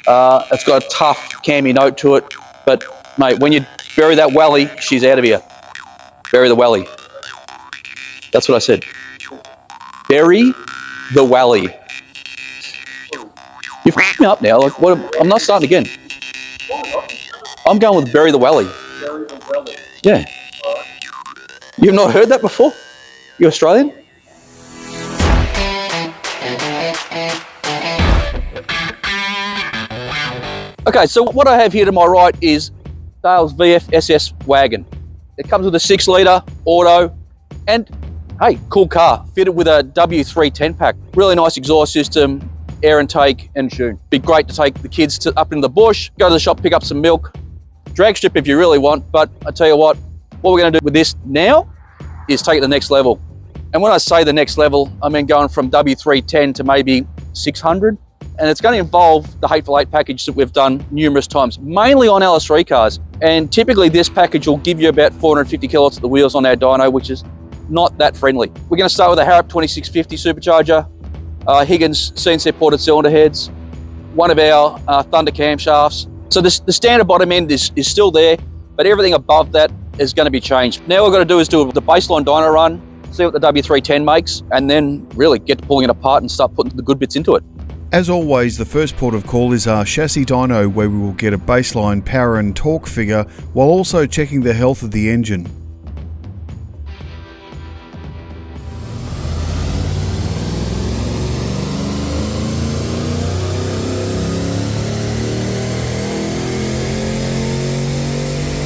It's got a tough cami note to it, but mate, when you bury that welly, she's out of here. Bury the welly. That's what I said. Bury the welly. You've f***ed me up now. Like, what? I'm not starting again. I'm going with bury the welly. Bury the welly. Yeah. You've not heard that before? You Australian? Okay, so what I have here to my right is Dale's VF SS wagon. It comes with a 6-litre auto and, hey, cool car, fitted with a W310 pack. Really nice exhaust system, air intake and tune. Be great to take the kids up into the bush, go to the shop, pick up some milk, drag strip if you really want, but I tell you what we're gonna do with this now is take it to the next level. And when I say the next level, I mean going from W310 to maybe 600. And it's going to involve the Hateful Eight package that we've done numerous times, mainly on LS3 cars. And typically this package will give you about 450 kilowatts at the wheels on our dyno, which is not that friendly. We're going to start with a Harrop 2650 supercharger, Higgins CNC ported cylinder heads, one of our Thunder camshafts. So the standard bottom end is still there, but everything above that is going to be changed. Now what we're going to do is do the baseline dyno run, see what the W310 makes, and then really get to pulling it apart and start putting the good bits into it. As always, the first port of call is our chassis dyno, where we will get a baseline power and torque figure while also checking the health of the engine.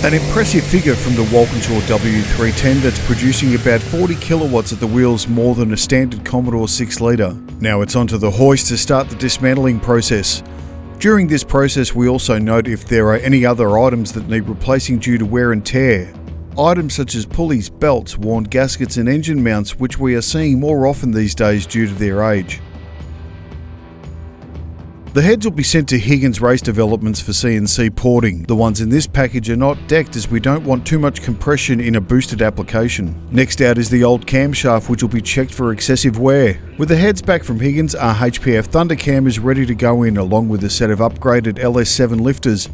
An impressive figure from the Walkinshaw W310 that's producing about 40 kilowatts at the wheels more than a standard Commodore 6-litre. Now it's onto the hoist to start the dismantling process. During this process we also note if there are any other items that need replacing due to wear and tear. Items such as pulleys, belts, worn gaskets and engine mounts, which we are seeing more often these days due to their age. The heads will be sent to Higgins Race Developments for CNC porting. The ones in this package are not decked as we don't want too much compression in a boosted application. Next out is the old camshaft, which will be checked for excessive wear. With the heads back from Higgins, our HPF Thunder Cam is ready to go in along with a set of upgraded LS7 lifters.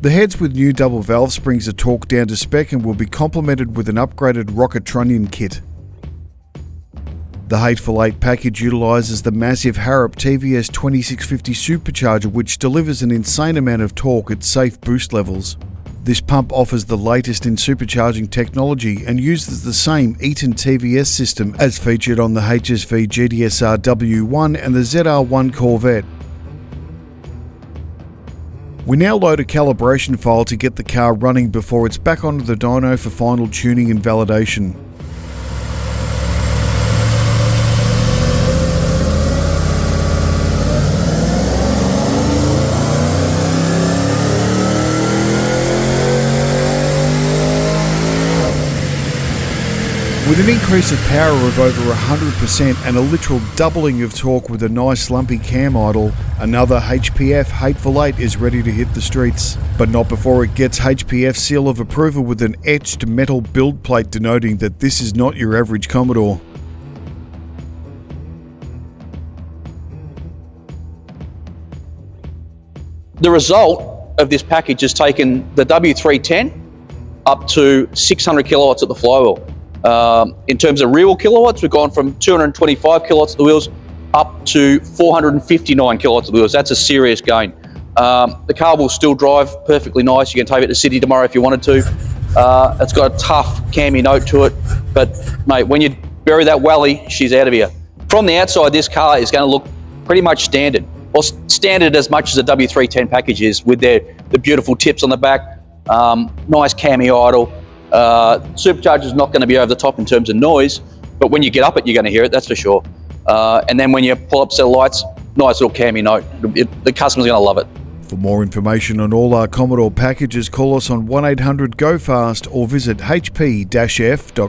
The heads with new double valve springs are torqued down to spec and will be complemented with an upgraded rocket trunnion kit. The Hateful Eight package utilises the massive Harrop TVS 2650 supercharger, which delivers an insane amount of torque at safe boost levels. This pump offers the latest in supercharging technology and uses the same Eaton TVS system as featured on the HSV GTSR W1 and the ZR1 Corvette. We now load a calibration file to get the car running before it's back onto the dyno for final tuning and validation. With an increase of power of over 100% and a literal doubling of torque with a nice lumpy cam idle, another HPF Hateful Eight is ready to hit the streets. But not before it gets HPF's seal of approval with an etched metal build plate denoting that this is not your average Commodore. The result of this package has taken the W310 up to 600 kilowatts at the flywheel. In terms of real kilowatts, we've gone from 225 kilowatts at the wheels up to 459 kilowatts at the wheels. That's a serious gain. The car will still drive perfectly nice. You can take it to city tomorrow if you wanted to. It's got a tough cami note to it, but mate, when you bury that welly, she's out of here. From the outside, this car is going to look pretty much standard, or standard as much as the W310 package is, with the beautiful tips on the back, nice cami idle. Supercharger's not going to be over the top in terms of noise, but when you get up it, you're going to hear it, that's for sure. And then when you pull up a set of lights, nice little cami note. The customer's going to love it. For more information on all our Commodore packages, call us on 1800-GO-FAST or visit hp-f.com.au.